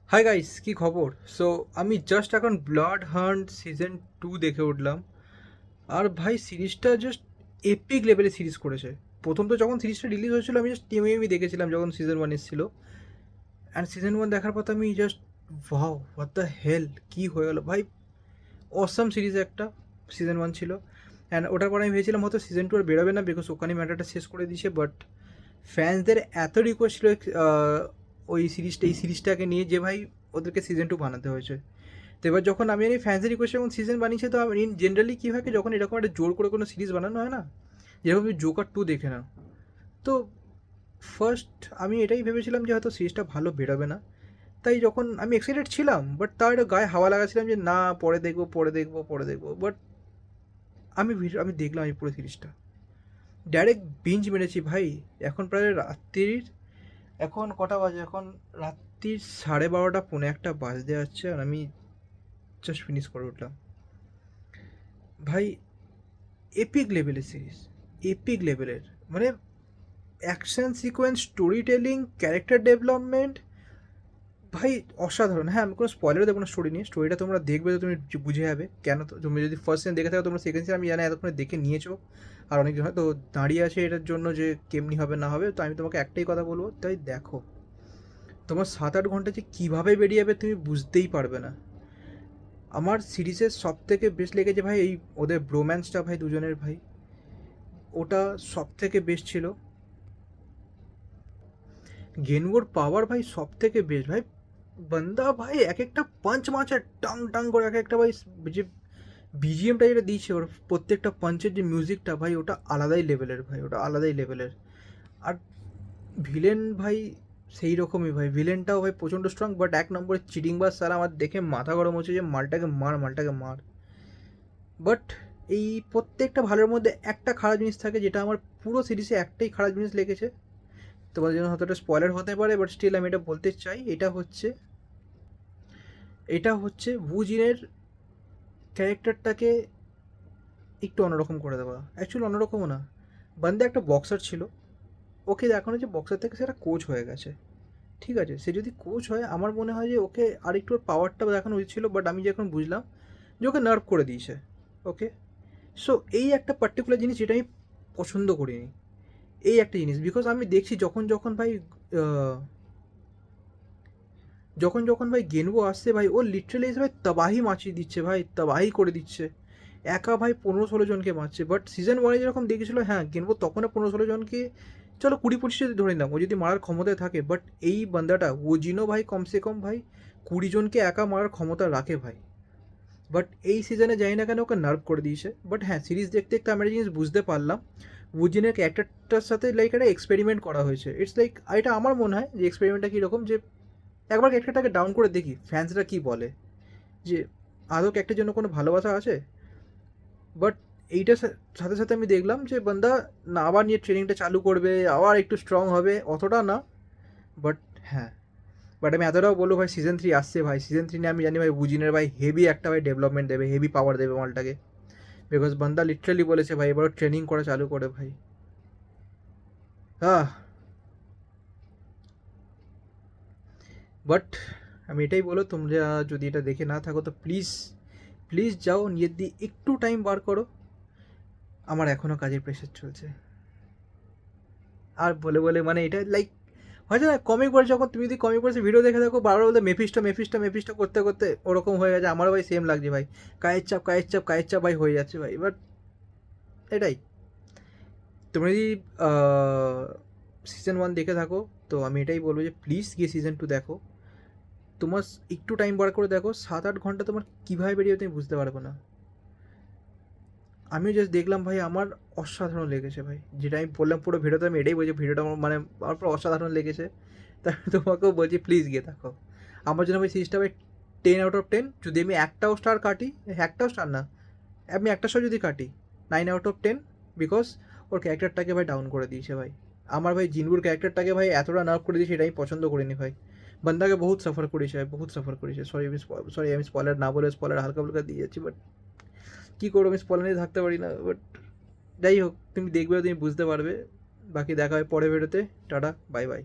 Hi guys, কি খবর? So আমি জাস্ট এখন ব্লাড হান্ট সিজন 2 দেখে উঠলাম। আর ভাই সিরিজটা জাস্ট এপিক লেভেলের সিরিজ করেছে। প্রথম তো যখন সিরিজটা রিলিজ হয়েছিল আমি জাস্ট টিএমএমই দেখেছিলাম যখন সিজন 1 এসেছিল। অ্যান্ড সিজন 1 দেখার পর তো আমি just wow, what the hell, কী হয়ে গেল ভাই! অসাম সিরিজ একটা সিজন 1 ছিল। অ্যান্ড ওটার পর আমি ভেবেছিলাম হয়তো সিজন 2 আর বেরোবে না, বিকজ ওখানে ম্যাটারটা শেষ করে দিয়েছে। বাট ফ্যান্সদের এত রিকোয়েস্ট ছিল ওই সিরিজটা, এই সিরিজটাকে নিয়ে, যে ভাই ওদেরকে সিজন 2 বানাতে হয়েছে। তো এবার যখন আমি এই ফ্যান্সের রিকোয়েস্ট এবং সিজন বানিয়েছে, তো আমি জেনারেলি কী হয় কি, যখন এরকম একটা জোর করে কোনো সিরিজ বানানো হয় না, যেরকম তুমি জোকার 2 দেখে নাও, তো ফার্স্ট আমি এটাই ভেবেছিলাম যে হয়তো সিরিজটা ভালো বেরোবে না। তাই যখন আমি এক্সাইটেড ছিলাম, বাট তার একটা গায়ে হাওয়া লাগাচ্ছিলাম যে না, পরে দেখবো পরে দেখবো পরে দেখবো। বাট আমি দেখলাম এই পুরো সিরিজটা ডাইরেক্ট বিঞ্জ মেরেছি ভাই। এখন প্রায় রাত্রির, এখন কটা বাজে, এখন রাত্রির 12:30 পৌনে 1 বাজতে যাচ্ছে, আর আমি জাস্ট ফিনিশ করে উঠলাম ভাই। এপিক লেভেলের সিরিজ, এপিক লেভেলের, মানে action sequence, story telling, character development, ভাই অসাধারণ। হ্যাঁ, আমি কোনো স্পয়লারও দেবো না স্টোরি নিয়ে, স্টোরিটা তোমরা দেখবে তো তুমি বুঝে যাবে কেন। তো তুমি যদি ফার্স্ট সিজন দেখে থাকো, তোমরা সেকেন্ড সিজন আমি জানি এতক্ষণে দেখে নিয়েছো, আর অনেকজন হয়তো দাঁড়িয়ে আছে এটার জন্য যে কেমনি হবে না হবে। তো আমি তোমাকে একটাই কথা বলবো, তাই দেখো। তোমার 7-8 ঘন্টা যে কীভাবে বেরিয়ে যাবে তুমি বুঝতেই পারবে না। আমার সিরিজের সব থেকে বেস্ট লেগেছে ভাই এই ওদের ব্রোম্যান্সটা ভাই, দুজনের ভাই, ওটা সব থেকে বেস্ট ছিল। গেনওর পাওয়ার ভাই সব থেকে বেস্ট ভাই। বান্দা ভাই এক একটা পাঞ্চ মারছে টাং টাং করে, এক একটা ভাই যে বিজিএমটা যেটা দিয়েছে, ওর প্রত্যেকটা পাঞ্চের যে মিউজিকটা ভাই, ওটা আলাদাই লেভেলের ভাই, ওটা আলাদাই লেভেলের। আর ভিলেন ভাই সেই রকমই ভাই, ভিলেনটাও ভাই প্রচণ্ড স্ট্রং, বাট 1 নম্বরে চিটিং বাস সারা, আমার দেখে মাথা গরম হচ্ছে যে মালটাকে মার, মালটাকে মার। বাট এই প্রত্যেকটা ভালোর মধ্যে একটা খারাপ জিনিস থাকে, যেটা আমার পুরো সিরিজে একটাই খারাপ জিনিস লেগেছে। তোমাদের জন্য হয়তো এটা স্পয়লার হতে পারে, বাট স্টিল আমি এটা বলতে চাই। এটা হচ্ছে ভুজিনের ক্যারেক্টারটাকে একটু অন্যরকম করে দেওয়া। অ্যাকচুয়ালি অন্যরকমও না, বান্দা একটা বক্সার ছিল, ওকে দেখানো যে বক্সার থেকে সে একটা কোচ হয়ে গেছে। ঠিক আছে, সে যদি কোচ হয়, আমার মনে হয় যে ওকে আরেকটু ওর পাওয়ারটা দেখানো উচিত ছিল, বাট আমি যখন বুঝলাম যে ওকে নার্ভ করে দিয়েছে। ওকে, সো এই একটা পার্টিকুলার জিনিস যেটা আমি পছন্দ করিনি, এই একটা জিনিস। বিকজ আমি দেখছি যখন যখন ভাই আহ, যখন যখন ভাই গেনবো আসছে ভাই, ও লিটারালি ভাই তবাহি মাচিয়ে দিচ্ছে ভাই, তবাহি করে দিচ্ছে। একা ভাই 15-16 জনকে মারছে। বাট সিজন 1 যেরকম দেখেছিল, হ্যাঁ গেনবো তখনও 15-16 জনকে, চলো 20-25 যদি ধরে নিলাম, ও যদি মারার ক্ষমতায় থাকে। বাট এই বান্দাটা ওজিনও ভাই কমসে কম ভাই 20 জনকে একা মারার ক্ষমতা রাখে ভাই। বাট এই সিজনে জানি না কেন ওকে নার্ভ করে দিয়েছে। বাট হ্যাঁ, সিরিজ দেখতে দেখতে আমি একটা জিনিস বুঝতে পারলাম, উজিনের ক্যারেক্টারটার সাথে লাইক একটা এক্সপেরিমেন্ট করা হয়েছে। ইটস লাইক, এটা আমার মনে হয় যে এক্সপেরিমেন্টটা কীরকম, যে একবার ক্যারেক্টারটাকে ডাউন করে দেখি ফ্যান্সরা কী বলে, যে আদৌ ক্যারেক্টারের জন্য কোনো ভালোবাসা আছে। বাট এইটার সাথে সাথে আমি দেখলাম যে বান্দা না আবার নিয়ে ট্রেনিংটা চালু করবে, আবার একটু স্ট্রং হবে, অতটা না। বাট হ্যাঁ, বাট আমি এতটাও বলবো ভাই, সিজন 3 আসছে ভাই। সিজন 3 নিয়ে আমি জানি ভাই বুজিনের ভাই হেভি একটা ভাই ডেভেলপমেন্ট দেবে, হেভি পাওয়ার দেবে মালটাকে। বিকজ বান্দা লিটারালি বলেছে ভাই এবারও ট্রেনিং করা চালু করে ভাই। আহ বাট আমি এটাই বলো, তোমরা যদি এটা দেখে না থাকো তো প্লিজ, প্লিজ যাও, নিজের দিয়ে একটু টাইম বার করো। আমার এখনও কাজের প্রেশার চলছে। আর বলে বলে মানে এটা লাইক, হয়তো না কমিক বয়স, যখন তুমি যদি কমিক বয়সে ভিডিও দেখে থাকো বারবার বলতে মেফিস্টো মেফিস্টো মেফিস্টো করতে করতে ওরকম হয়ে গেছে, আমারও ভাই সেম লাগছে ভাই। কায়ের চাপ কায়ের চাপ কায়ের চাপ ভাই হয়ে যাচ্ছে ভাই। বাট এটাই, তুমি যদি সিজন 1 দেখে থাকো, তো আমি এটাই বলবো যে প্লিজ গিয়ে সিজন 2 দেখো। তোমার একটু টাইম বার করে দেখো, 7-8 ঘন্টা তোমার কীভাবে বেরিয়ে তুমি বুঝতে পারবে না। আমিও জাস্ট দেখলাম ভাই, আমার অসাধারণ লেগেছে ভাই, যেটা আমি বললাম পুরো ভিডিওতে, আমি এটাই বলছি ভিডিওটা আমার মানে আমার পুরো অসাধারণ লেগেছে। তাই আমি তোমাকেও বলছি প্লিজ গিয়ে দেখো। আমার জন্য ভাই সিরিজটা ভাই 10/10। যদি আমি একটাও স্টার কাটি, একটাও স্টার না, আমি একটা শো যদি কাটি, 9/10। বিকজ ওর ক্যারেক্টারটাকে ভাই ডাউন করে দিয়েছে ভাই। আমার ভাই জিনবুর ক্যারেক্টারটাকে ভাই এতটা নার্ভ করে দিয়েছে, এটা আমি পছন্দ করিনি ভাই। বান্দাকে বহুত সাফার করেছে ভাই, বহুত সাফার করেছে। সরি আমি স্পয়লার না বলে স্পয়লার হালকা হালকা দিয়ে যাচ্ছি, বাট কী করবো, আমি স্পয়লার নিয়ে থাকতে পারি না। বাট যাই হোক, তুমি দেখবে, তুমি বুঝতে পারবে। বাকি দেখা হয় পরে ভিডিওতে। Tata, bye bye.